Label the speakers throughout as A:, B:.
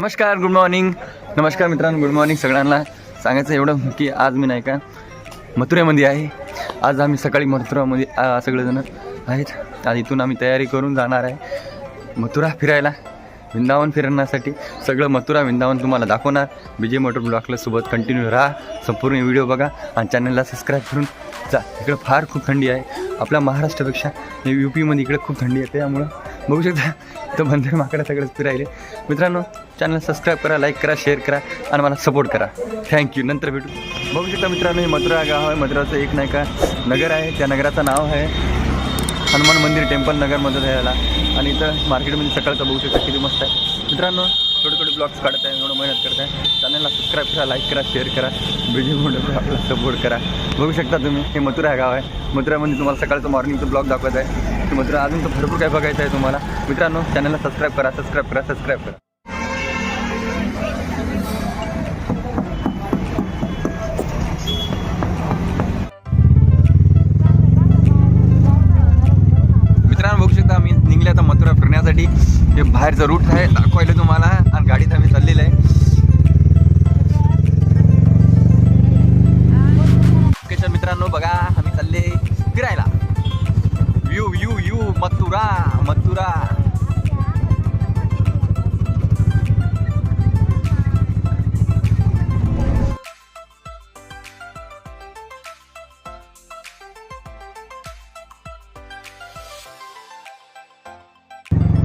A: नमस्कार, good morning. नमस्कार मित्रांनो, गुड मॉर्निंग सगळ्यांना. सांगायचं एवढं की आज मी नाही का मथुऱ्यामध्ये आहे. आज आम्ही सकाळी मथुरामध्ये सगळेजण आहेत. आज इथून आम्ही तयारी करून जाणार आहे मथुरा फिरायला, वृंदावन फिरण्यासाठी. सगळं मथुरा वृंदावन तुम्हाला दाखवणार. विजय मोटर ब्लॉगला सोबत कंटिन्यू राहा, संपूर्ण व्हिडिओ बघा आणि चॅनलला सबस्क्राईब करून जा. इकडं फार खूप थंडी आहे. आपल्या महाराष्ट्रापेक्षा UPमध्ये इकडे खूप थंडी आहे. त्यामुळं बघू शकता तर बंदर माकडं सगळंच फिरायले. मित्रांनो, चॅनल सबस्क्राईब करा, लाईक करा, शेअर करा आणि मला सपोर्ट करा. थँक्यू. नंतर भेटू. बघू शकता मित्रांनो, हे मथुरा गाव आहे. मथुराचं एक नाही का नगर आहे. त्या नगराचं नाव आहे हनुमान मंदिर टेम्पल नगरमध्ये यायला. आणि इथं मार्केटमध्ये सकाळचं बघू शकता किती मस्त आहे. मित्रांनो, छोटे छोटे ब्लॉग्स काढत आहे, एवढं मेहनत करत आहे. चॅनलला सबस्क्राईब करा, लाईक करा, शेअर करा, व्हिडिओ म्हणून आपला सपोर्ट करा. बघू शकता तुम्ही, हे मथुरा गाव आहे. मथुरामध्ये तुम्हाला सकाळचं मॉर्निंगचं ब्लॉग दाखवत आहे की मथुरा अजून तर भरपूर काय बघायचं आहे तुम्हाला. मित्रांनो, चॅनलला सबस्क्राईब करा, सबस्क्राईब करा, सबस्क्राईब करा. मित्रांनो, बघू शकता आम्ही निघले आता मथुरा फिरण्यासाठी. हे बाहेरचं रूट आहे, दाखवायला तुम्हाला. आणि गाडीत आम्ही चाललेलं आहे. लोकेशन मित्रांनो बघा, आम्ही चालले फिरायला. You you you Mathura Mathura.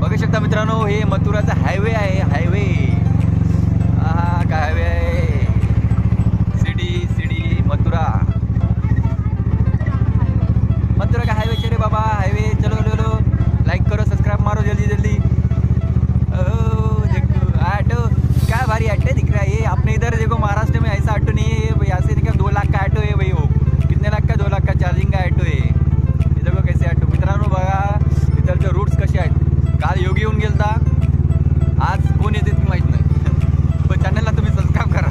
A: बघू शकता मित्रांनो, हे मथुराचा हायवे आहे. हायवे काय हायवे आहे. सिडी मथुरा. मथुरा का हाईवे चले बाबा, हाईवे. चलो चलो, लाइक करो, सब्सक्राइब मारो जल्दी जल्दी. देखो ऑटो, क्या भारी ऑटो दिख रहा है ये. अपने इधर देखो महाराष्ट्र में ऐसा ऑटो नहीं है भाई. ऐसे देखो 2 लाख का ऑटो है भाई. वो कितने लाख का? 2 लाख का चार्जिंग का ऑटो है. हे देखो कैसे ऑटो. मित्रांनो बघा इथलचे रूट्स कसे आहेत. काल योगी येऊन गेलता, आज कोण येते ते माहीत नाही. पण चॅनलला तुम्ही सबस्क्राईब करा,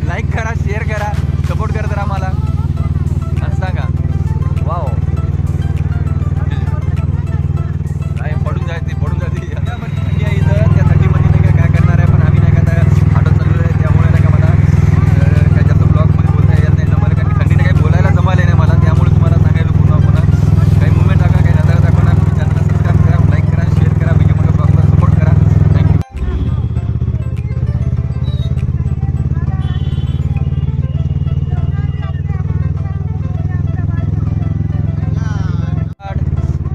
A: लाईक करा, शेअर करा, सपोर्ट करत राहा मला आणि सांगा. वाव, काय पडून जायचे थंडी आहे इथं. त्या थंडीमध्ये नाही काय करणार आहे. पण आम्ही नाही का ऑटो चाललेलं आहे, त्यामुळे नाही का मला काही जास्त ब्लॉगमध्ये बोलता येत नाही मला. कारण थंडीने काही बोलायला जमाले नाही मला. त्यामुळे तुम्हाला सांगायला पुन्हा काही मुवमेंट टाका, काही नजर दाखवणार. तुम्ही चॅनलला सबस्क्राईब करा, लाईक करा, शेअर करा, व्हिडिओ मला ब्लॉगला सपोर्ट करा. थँक्यू.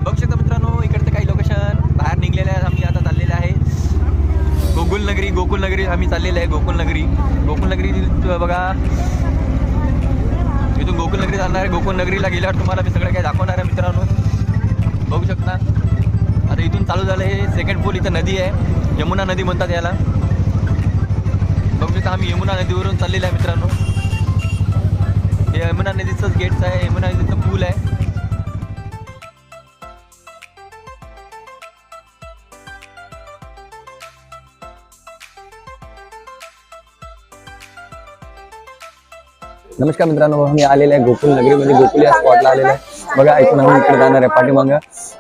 A: बघू शकता मित्रांनो, इकडचं काही लोकेशन बाहेर निघलेले आहेत. आम्ही आता चाललेलं आहे गोकुल नगरी आम्ही चाललेलं आहे. गोकुल नगरी बघा. इथून गोकुल नगरी जाणार आहे. गोकुल नगरीला गेल्यावर तुम्हाला मी सगळं काही दाखवणार आहे मित्रांनो. बघू शकता आता इथून चालू झालं हे सेकंड पूल. इथं नदी आहे, यमुना नदी म्हणतात याला. बघू शकता आम्ही यमुना नदीवरून चाललेलं आहे मित्रांनो. हे यमुना नदीचंच गेट्स आहे, यमुना नदीचं पूल आहे. नमस्कार मित्रांनो, मी आलेलो आहे गोकुल नगरीमध्ये. गोकुल या स्पॉटला आलेलं आहे बघा. ऐकून आम्ही इकडे जाणार आहे.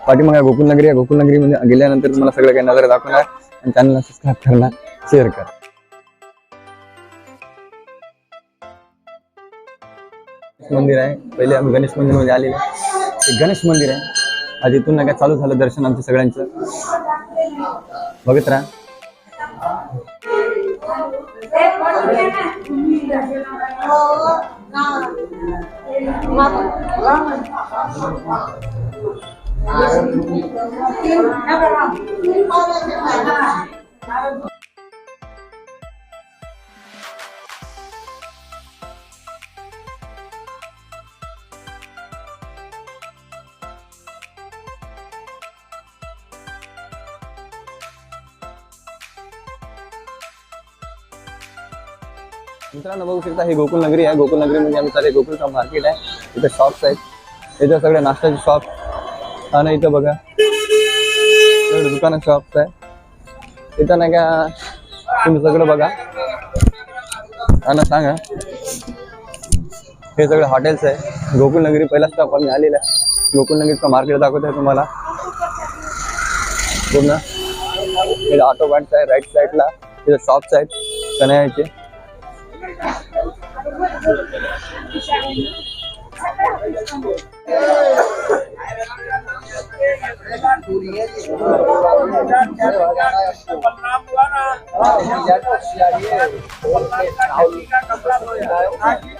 A: पाठीमागा गोकुल नगरी आहे. गोकुल नगरीमध्ये गेल्यानंतर तुम्हाला सगळं काही नजर दाखवणार आणि चॅनलला सबस्क्राईब करणार, शेअर करा. मंदिर आहे. पहिले आम्ही गणेश मंदिरमध्ये आलेलो आहे. हे गणेश मंदिर आहे. आज इथून नाही का चालू झालं दर्शन आमचं सगळ्यांचं. बघत राहा. मित्रांनो बघू शकता, हे गोकुल नगरी आहे. गोकुल नगरीमध्ये आम्ही चालले. गोकुलचा मार्केट आहे. इथं शॉप्स आहेत. इथं सगळे नाश्त्याचे शॉप आणि इथं बघा दुकानं शॉप्स आहे. इथं नाही का तुम्ही सगळं बघा आणि सांगा. हे सगळे हॉटेल्स आहे. गोकुल नगरी पहिला स्टॉप आम्ही आलेला आहे. गोकुल नगरीचा मार्केट दाखवत आहे तुम्हाला पूर्ण. ऑटो पॉइंट्स आहे राईट साईडला. तिथे शॉप्स आहेत कन्हैयाचे.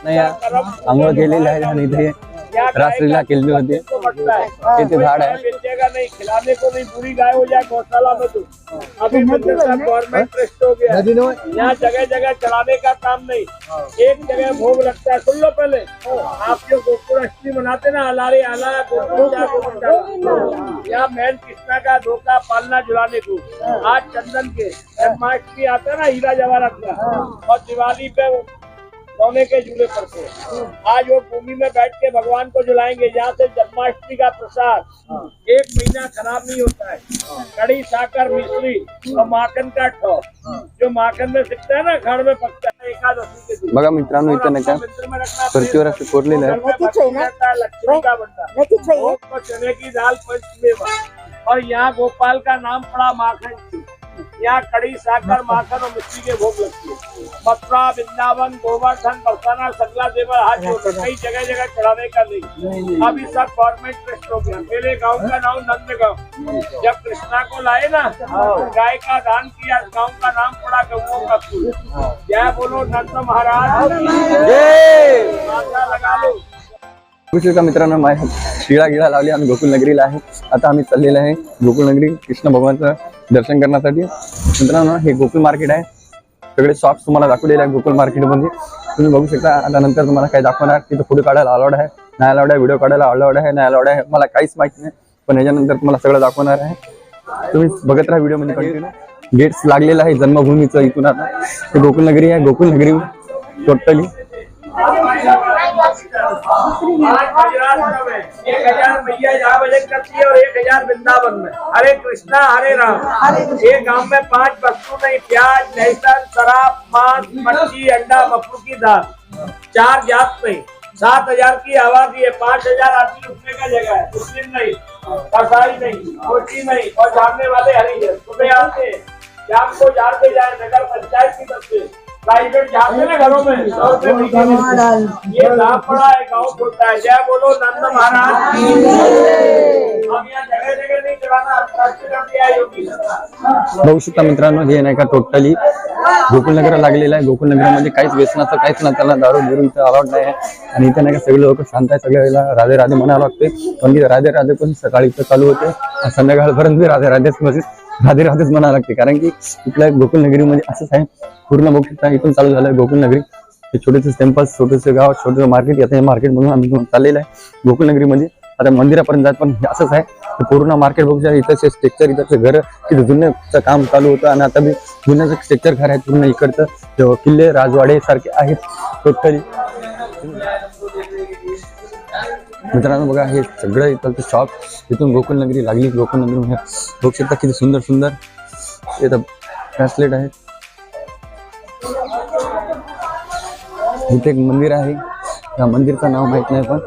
A: नाही आंघोळ केलेली आहे आणि इथे रासलीला केली होती. तिथे झाड आहे.
B: नहीं खिलाने को नहीं, पूरी गाय हो जाए गौशाला में तो अभी गवर्नमेंट ट्रस्ट हो गया. यहाँ जगह जगह चलाने का काम नहीं, एक जगह भोग लगता है. सुन लो पहले, आप जो गोकुल अष्टमी मनाते ना, अलारे आला यहाँ मैन कृष्णा का धोखा पालना झुलाने को. आज चंदन के जन्माष्टमी आता है ना, हीरा जवाहरात का, और दिवाली पे सोने के झूले पर से आज वो भूमि में बैठ के भगवान को झुलाएंगे. यहाँ से जन्माष्टमी का प्रसाद 1 महीना खराब नहीं होता है. कड़ी साकर मिश्री और माखन का ठो, जो माखन में सिकता है ना, घर में पकता है. एकादशी के दिन
A: बघा मित्रांनो, इथं नाही का परतीवर असं कोरलेलं आहे.
B: लक्ष्मी का बनता चने की दाल पंचमेवा. और यहाँ गोपाल का नाम पड़ा माखन की. यहाँ कड़ी साकर माखन और मिट्टी के भोग लगती है. मथुरा वृंदावन गोवर्धन बरसाना सगला देवर हाथ जोड़ कई जगह जगह चढ़ाने का नहीं. अभी सब गवर्नमेंट ट्रस्ट हो गया. मेरे गांव का नाम नंदगांव. जब कृष्णा को लाए ना, गाय का दान किया, गांव का नाम पड़ा गऊ का फूल. जय बोलो नंद महाराज माथा लगा लो.
A: का मित्रांनो, माझ्या शिळा गिळा लावली. आम्ही गोकुल नगरीला आहे. आता आम्ही चाललेलो आहे गोकुल नगरी कृष्ण भगवानचं दर्शन करण्यासाठी. मित्रांनो, हे गोकुल मार्केट आहे. सगळे शॉप्स तुम्हाला दाखवलेले आहे गोकुल मार्केटमध्ये. तुम्ही बघू शकता. आता नंतर तुम्हाला काय दाखवणार, तिथं फोटो काढायला अलाउड आहे, नाही अलाउड आहे, व्हिडिओ काढायला अलाउड आहे, नाही अलाउड आहे, मला काहीच माहिती नाही. पण ह्याच्यानंतर तुम्हाला सगळं दाखवणार आहे. तुम्ही बघत राहा व्हिडिओमध्ये कंटिन्यू. गेट्स लागलेलं आहे जन्मभूमीचं. इथून आता हे गोकुल नगरी आहे. गोकुल नगरी टोटली
B: 1000 मैया जहाँ भजन करती है और 1000 वृंदावन में. हरे कृष्णा हरे राम. एक गांव में 5 वस्तु नहीं, प्याज लहसुन शराब मांस मच्छी अंडा मफरू की दाल. 4 जात नहीं. 7000 की आबादी है. 5000 आदमी रुकने का जगह है. मुस्लिम नहीं, कसाई नहीं, कोची नहीं, और जानने वाले हरिजन. सुबह आते शाम को जाते जाए. नगर पंचायत की तरफ से प्राइवेट जाते ना घरों में 100 रुपए. ये लाभ पड़ा है, गाँव छोटा है. जय बोलो नंद महाराज. हम यहाँ जगह जगह नहीं चलाना,
A: बघू शकता मित्रांनो, हे नाही का टोटली गोकुल नगर लागलेलं आहे. गोकुल नगरामध्ये काहीच व्यसनाचं काहीच ना, त्याला दारू बिरू इथं अलाउड नाही आहे. आणि इथे नाही का सगळे लोक शांत आहे. सगळ्याला राधे राधे म्हणावं लागते. पण राधे राधे पण सकाळी इथं चालू होते, संध्याकाळपर्यंत राधे राधे राधेच म्हणावं लागते. कारण की इथल्या गोकुल नगरीमध्ये असंच आहे. पूर्ण बघू शकता इथून चालू झालं गोकुल नगरी. हे छोटेसे टेम्पल्स, छोटेसे गाव, छोटे मार्केट. आता हे मार्केट म्हणून आम्ही चाललेलं आहे गोकुल नगरीमध्ये. आता मंदिरापर्यंत जात पण असंच आहे. पूर्ण मार्केट बघू शकता. इथं स्ट्रक्चर, इथं घर, तिथे जुन्याचं काम चालू होतं आणि आता बी जुन्याचं स्ट्रक्चर घर आहे पूर्ण. इकडचं किल्ले राजवाडे सारखे आहेत टोटली. मित्रांनो बघा, हे सगळं इथं शॉप इथून गोकुल नगरी लागली. गोकुल नगरी बघू शकता किती सुंदर सुंदर इथं ब्रेसलेट आहे. इथे एक मंदिर आहे. त्या मंदिरचं नाव माहित नाही, पण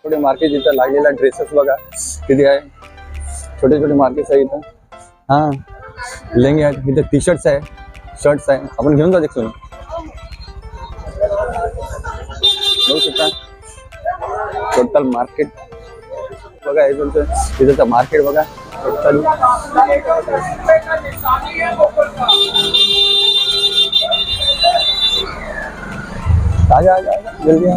A: थोडे मार्केट इथं लागलेला. ड्रेसेस बघा किती आहे. छोटे छोटे मार्केट्स आहे इथं. हा, लेंगे आहेत इथं. टी शर्ट्स आहे, शर्ट्स आहे. आपण घेऊन जा देखील. बघू शकता टोटल मार्केट बघा. हे तुमचं तिथं मार्केट बघा टोटल. आजा आजा जल्दी.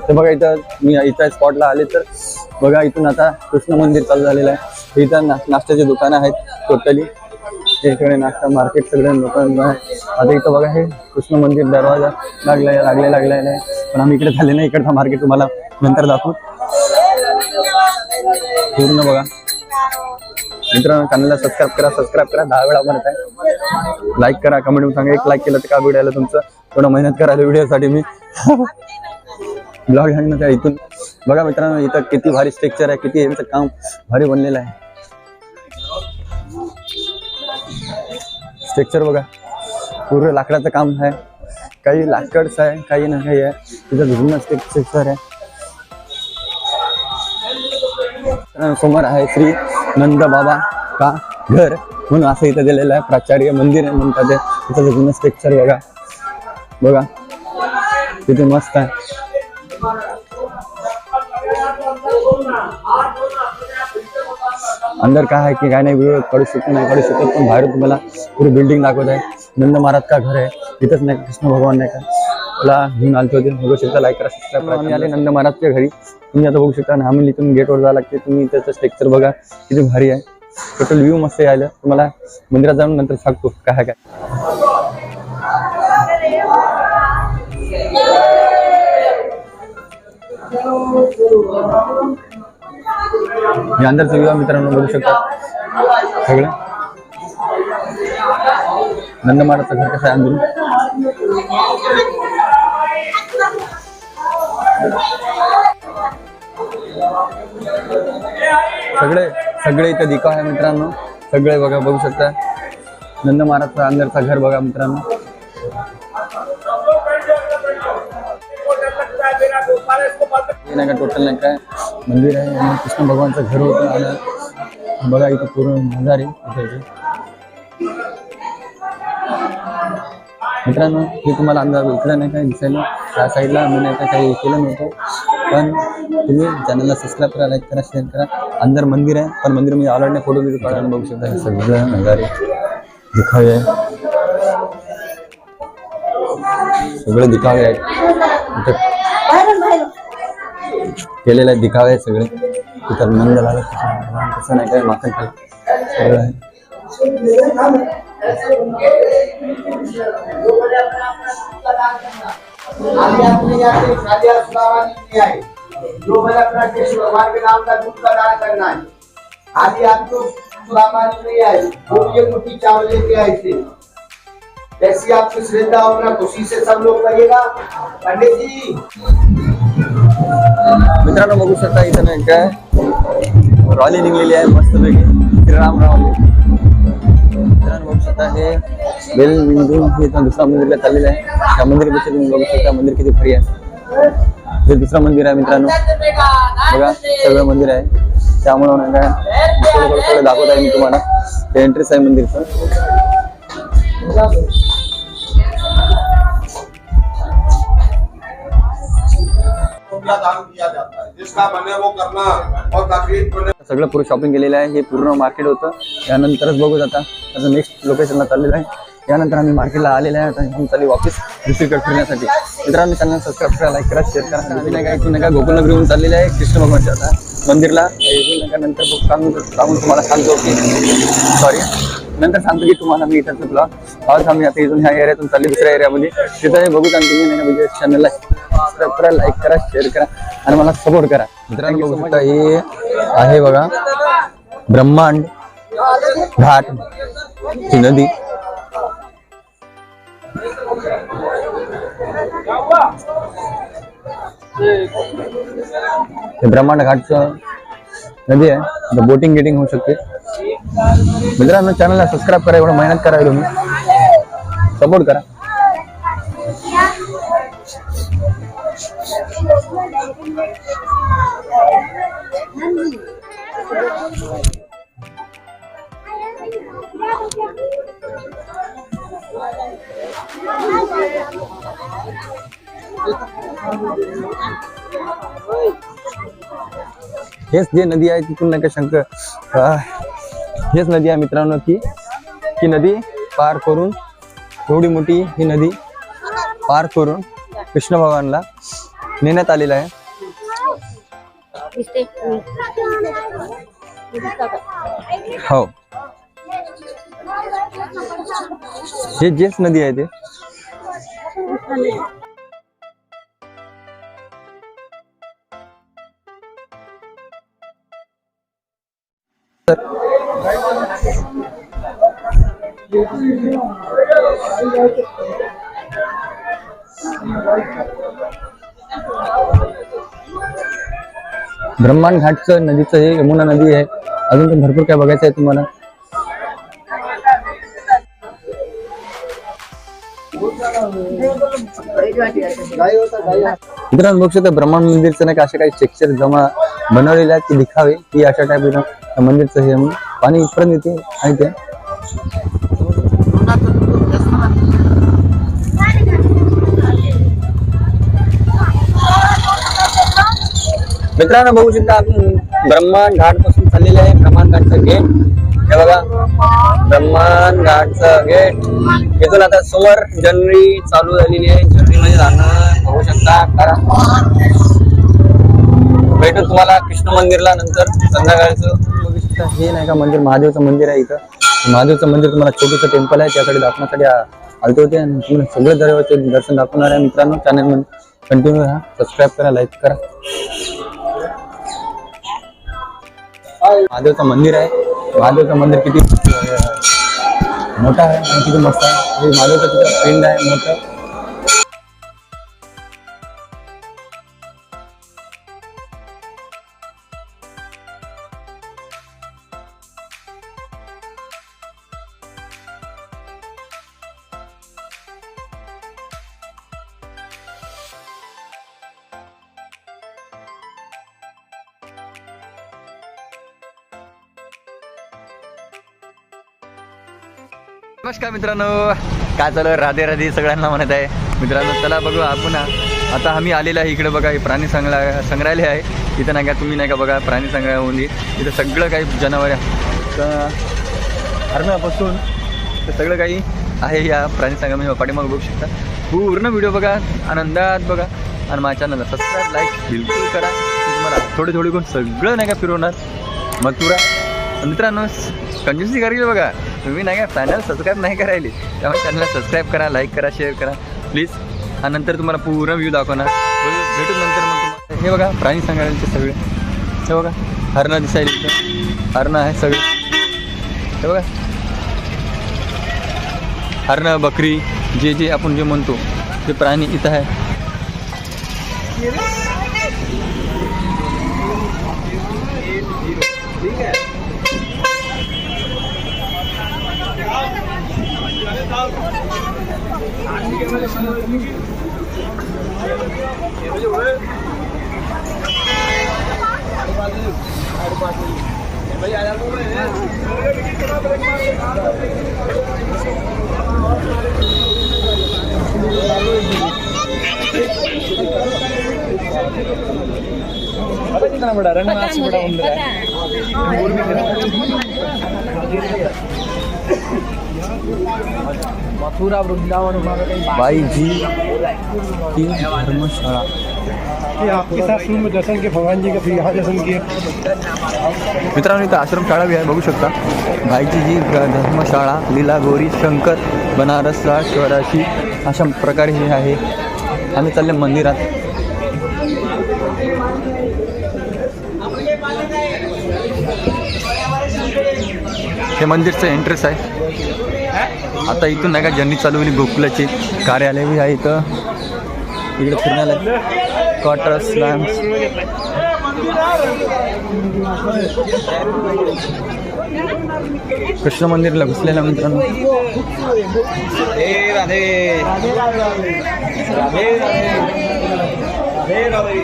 A: तर बघा इथं मी इथं स्पॉटला आले तर बघा इथून आता कृष्ण मंदिर चालू झालेलं आहे. इथं नाश्त्याची दुकानं आहेत टोटली. इकडे नाश्ता मार्केट सगळ्या लोकांना आहे. आता इथं बघा हे कृष्ण मंदिर दरवाजा लागलेला आहे. पण आम्ही इकडे झाले नाही. इकडचा मार्केट तुम्हाला नंतर दाखवू. पूर्ण बघा मित्रांनो. चॅनलला सबस्क्राईब करा. 10 वेळा म्हणत आहे. लाईक करा, कमेंट सांगा. 1 लाईक केलं तर का व्हिडिओला तुमचं थोडं मेहनत करायला व्हिडिओसाठी मी ब्लॉग आहे ना. त्या इथून बघा मित्रांनो, इथं किती भारी स्ट्रक्चर आहे, किती यांचं काम भारी बनलेलं आहे. स्ट्रक्चर बघा, पूर्ण लाकडाचं काम आहे, काही लाकडच आहे, काही ना काही आहे. तिथं जुनं स्ट्रक्चर आहे. समोर आहे श्री नंद बाबा का घर म्हणून असं इथं दिलेलं आहे. प्राचार्य मंदिर आहे म्हणतात. इथं जुनं स्ट्रक्चर बघा, बघा किती मस्त आहे. अंदर काय आहे की काय नाही व्हिडिओ काढू शकतो नाही काढू शकत, पण बाहेर तुम्हाला पूरी बिल्डिंग दाखवत आहे. नंद महाराज का घर आहे इथंच, नाही कृष्ण भगवान नाही का मला घेऊन आलते होते. बघू शकता, लाईक करा, सबस्क्राईब करा. आम्ही आले नंद महाराजच्या घरी. तुम्ही आता बघू शकता, आम्ही इथून गेटवर जावं लागते. तुम्ही त्याचं स्ट्रक्चर बघा किती भारी आहे. टोटल व्ह्यू मस्त यायला. तुम्हाला मंदिरात जाऊन नंतर सांगतो काय काय. हे अंदरचं व्ह्यू मित्रांनो बघू शकता. सगळं नंद महाराजचं घर कसं आहे अंदरून. सगळे इथं दिखाव आहे मित्रांनो. सगळे बघा, बघू शकता. नंद महाराजचं अंदरचं घर बघा मित्रांनो. नाही का टोटल नाही काय मंदिर आहे आणि कृष्ण भगवानचं घर होतं. आणि बघा इथं पूर्ण नजारे इथे. मित्रांनो, हे तुम्हाला अंदाज इकडं नाही काय दिसायला. त्या साईडला मी नाही काय काही केलं नव्हतं, पण तुम्ही चॅनलला सबस्क्राईब करा, लाईक करा, शेअर करा. अंदर मंदिर आहे, पण मंदिरमध्ये ऑलरेडी फोटो बिटो काढायला बघू शकता. हे सगळं नजारे दिखावे आहे, सगळे दिखावे आहेत केलेलं आहे. दिखावे आहे सगळे. तिथं मंदिर आलं कसं नाही काय माखन सगळं आहे.
C: जो मैंने अपना कृष्ण भगवान के नाम का दूध का दान करना है, आज आपको सामान नहीं आए, वो ये मुट्ठी चावल लेके आए थे. ऐसी आपकी श्रद्धा अपना खुशी से सब लोग करिएगा. पंडित जी
A: मित्रांनो बघू शकता, इथं नाही काय रॉली निघलेली आहे मस्तपैकी. श्रीराम रॉली मित्रांनो बघू शकता. हे बेल निघून इथं दुसरा मंदिरला चाललेलं आहे. त्या मंदिरापेक्षा तुम्ही बघू शकता मंदिर किती भारी आहे. हे दुसरं मंदिर आहे मित्रांनो. बघा सगळं मंदिर आहे. त्यामुळे नाही काय सगळं दाखवत आहे मी तुम्हाला. हे एंट्रीस आहे मंदिरचं. सगळं पूर्ण शॉपिंग केलेलं आहे. हे पूर्ण मार्केट होतं. यानंतरच बघू आता त्याचं नेक्स्ट लोकेशनला चाललेलं आहे. यानंतर आम्ही मार्केटला आलेलं आहे. आता इथून चालली वापस दुसरीकडे फिरण्यासाठी. मित्रांनो चॅनल सबस्क्राईब करा, लाईक करा, शेअर करा. आम्ही नाही का इथून नाही का गोकुलनगरी येऊन चाललेलं आहे कृष्ण भगवानच्या आता मंदिरला. इथून नाही का नंतर सांगून तुम्हाला सांगतो की नंतर सांगतो की तुम्हाला मी इथं ब्लॉग. आज आम्ही आता इथून ह्या एरियातून चालली दुसऱ्या एरियामध्ये. तिथं बघू आणि तुम्ही नाही का म्हणजे चॅनलला सबस्क्राईब करा, लाईक करा, शेअर करा आणि मला सपोर्ट करा. मित्रांनो बघू शकता, हे आहे बघा ब्रह्मांड घाट ही नदी. हे ब्रह्मांड घाटचं नदी आहे. बोटिंग गेटिंग होऊ शकते. मित्रांनो चॅनलला सबस्क्राईब करा, एवढं मेहनत करा, तुम्ही सपोर्ट करा. हेच जे नदी आहे तिथून नाही का शंकर हेच नदी आहे मित्रांनो. की नदी पार करून एवढी मोठी ही नदी पार करून कृष्ण भगवानला नेण्यात आलेला आहे. हो हे जेच नदी आहे ते. ब्रह्मांड घाटचं नदीचं हे यमुना नदी आहे. अजून पण भरपूर काय बघायचं आहे तुम्हाला. मित्रांनो बघू शकता ब्रह्मांड मंदिरचं नाही का असे काही स्ट्रक्चर जमा बनवलेले आहेत की दिखावे की अशा टाईप मंदिरचं हे पाणी इथपर्यंत येते आणि ते मित्रांनो बघू शकता आपण ब्रह्मांड घाट पासून चाललेले आहे. ब्रह्मांड घाटचं गेट हे बघा, ब्रह्मांड घाटचं गेट. इथून आता समोर जर्नी चालू झालेली आहे. जर्नीमध्ये जाणं बघू शकता. कारण भेटू तुम्हाला कृष्ण मंदिरला नंतर संध्याकाळचं. बघू शकता हे नाही का मंदिर, महादेवचं मंदिर आहे. इथं महादेवचं मंदिर तुम्हाला छोटंसं टेम्पल आहे, त्याकडे दाखवण्यासाठी आलते होते आणि तुम्हाला सगळं दरवाजे दर्शन दाखवणार आहे. मित्रांनो चॅनलमध्ये कंटिन्यू राहा, सबस्क्राईब करा, लाईक करा. महादेवचं मंदिर आहे. महादेवचं मंदिर किती मोठा आहे आणि किती मस्त आहे. हे महादेवचं तिथं पिंड आहे मोठं. नमस्कार मित्रांनो, काय चालू आहे? राधे राधे सगळ्यांना म्हणत आहे. मित्रांनो चला बघू आपण आता आम्ही आलेलं आहे इकडे. बघा हे प्राणी संग्रहालय आहे. इथं नाही का तुम्ही नाही का बघा प्राणी संग्रहालयामध्ये इथं सगळं काही जनावर हरणापासून तर सगळं काही आहे या प्राणी संग्रहालयामध्ये. पाठीमागे बघू शकता. पूर्ण व्हिडिओ बघा, आनंदात बघा आणि माझ्या चॅनलला सबस्क्राईब लाईक बिलकुल करा. तुम्हाला थोडे करून सगळं नाही का फिरवणार मथुरा. मित्रांनो कंजूसी करायची बघा, तुम्ही नाही का चॅनल सबस्क्राईब नाही करायली, त्यामुळे चॅनलला सबस्क्राईब करा, लाईक करा, शेअर करा प्लीज. आणि नंतर तुम्हाला पूर्ण व्ह्यू दाखवणार. भेटून नंतर मग तुम्हाला हे बघा प्राणी संग्रहालयाचे सगळे. हे बघा हरणं दिसायला इथं, हरणं आहे सगळे. हे बघा हरणं, बकरी, जे जे आपण जे म्हणतो ते प्राणी इथं आहे. ठीक आहे. मथुरा वृंदावन बाई जी की धर्मशाला. आपके साथ शुरू में दर्शन के भगवान जी का फिर यहाँ दर्शन किए. मित्रांनो इथं आश्रमशाळा भी आहे बघू शकता. भाईजी जी धर्मशाळा, लीला गौरी शंकर बनारसला शिवराशी अशा प्रकारे हे आहे. आम्ही चालले मंदिरात. हे मंदिरचं एंट्रेस आहे. आता इथून नाही का जर्नी चालू होईल. गोकुलाचे कार्यालय बी आहे इथं. इकडे फिरण्याला क्वार्टर्स लॅम्प्स. कृष्ण मंदिरला घुसलेला मित्रांनो. राधे राधे राधे राधे.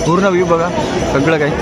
A: पूर्ण व्ह्यू बघा सगळं काही.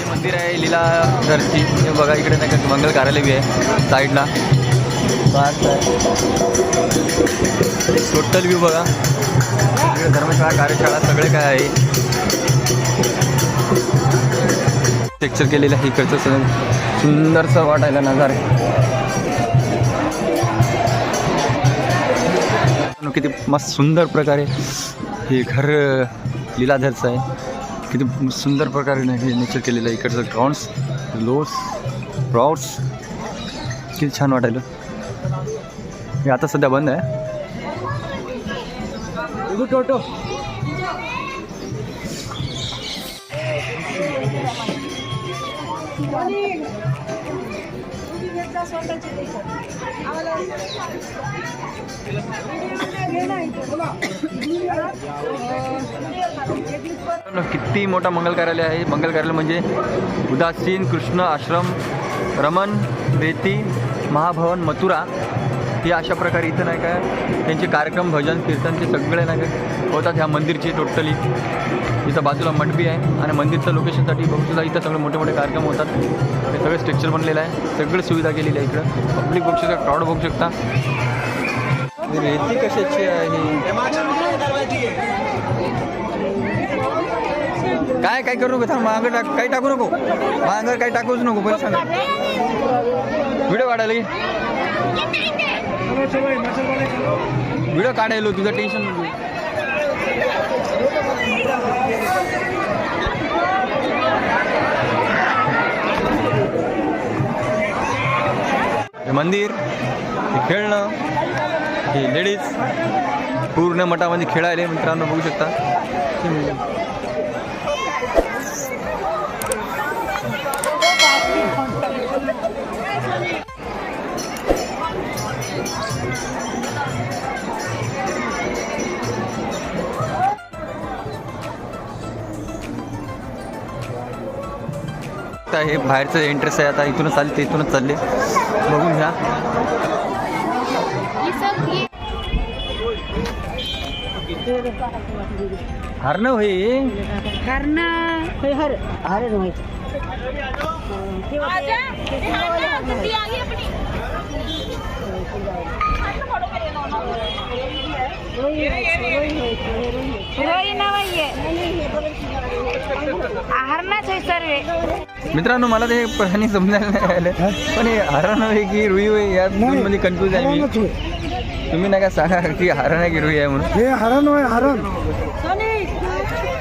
A: मंदिर आहे लीलाधरची. हे बघा इकडे नाही का मंगल कार्यालय बी आहे साईडला. टोटल व्ह्यू बघा. इकडे धर्मशाळा कार्यशाळा सगळे काय आहे टेक्चर केलेलं आहे. इकडचं सगळं सुंदरसं वाटायला नजारा आहे. किती मस्त सुंदर प्रकारे हे घर लीलाधरचं आहे. किती सुंदर प्रकारे नेचर केलेलं आहे. इकडचं ग्राउंड्स लोस प्राउड्स किती छान वाटायलं. हे आता सध्या बंद आहे. टोटो किती मोठा मंगल कार्यालय आहे. मंगल कार्यालय म्हणजे उदासीन कृष्ण आश्रम रमन बेती महाभवन मथुरा हे अशा प्रकारे इथं नाही काय त्यांचे कार्यक्रम भजन कीर्तन ते सगळे नाही काय होतात ह्या मंदिरची. टोटली इथं बाजूला मठबी आहे आणि मंदिरच्या लोकेशनसाठी बघूसुद्धा इथं सगळे मोठे मोठे कार्यक्रम होतात. हे सगळं स्ट्रक्चर बनलेलं आहे. सगळी सुविधा केलेली आहे. इकडं पब्लिक बघू शकता क्राऊड बघू शकता. रेती कशाची आहे काय काय करू नको. थांब मागं टाक काही टाकू नको. मागं काही टाकूच नको. पहिले सांगा व्हिडिओ काढायला की व्हिडिओ काढायला तुझं टेन्शन नको. हे मंदिर हे खेळणं हे लेडीज पूर्ण मठामध्ये खेळायले मित्रांनो बघू शकता. हे बाहेरचं एंट्रेस आहे. आता इथूनच चालले इथूनच चालले बघून घ्या. हरणं होई मित्रांनो मला ते प्राणी समजायला नाही आलं पण हे हरण आहे की रुई आहे या दोनमध्ये कन्फ्यूज आहे मी. तुम्ही नाही का सांगा की हरण आहे की रुई आहे म्हणून.
D: हे हरण आहे.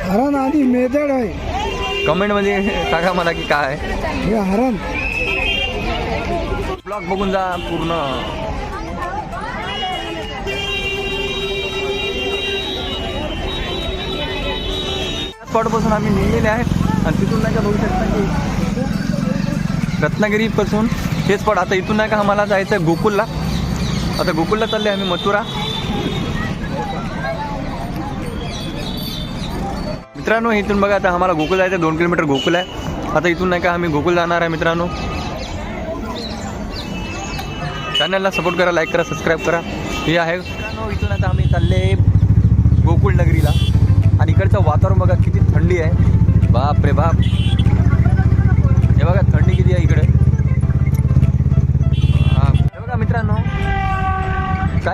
D: हरण आणि मेदड आहे.
A: कमेंटमध्ये सांगा मला की काय आहे
D: हे हरण.
A: ब्लॉग बघून जा पूर्ण. स्पॉटपासून आम्ही निघलेले आहे आणि तिथून नाही का बघू शकता की रत्नागिरीपासून हे स्पॉट. आता इथून नाही का आम्हाला जायचं आहे गोकुलला. आता गोकुलला चालले आम्ही मथुरा. मित्रांनो इथून बघा आता आम्हाला गोकुल जायचं 2 किलोमीटर गोकुल आहे. आता इथून नाही का आम्ही गोकुल जाणार आहे मित्रांनो. चॅनलला सपोर्ट करा, लाईक करा, सबस्क्राईब करा. हे आहे मित्रांनो इथून आता आम्ही चालले गोकुळ नगरीला. आणि इकडचं वातावरण बघा किती थंडी आहे. बाप रे बाप. हे बघा थंडी किती आहे इकडे.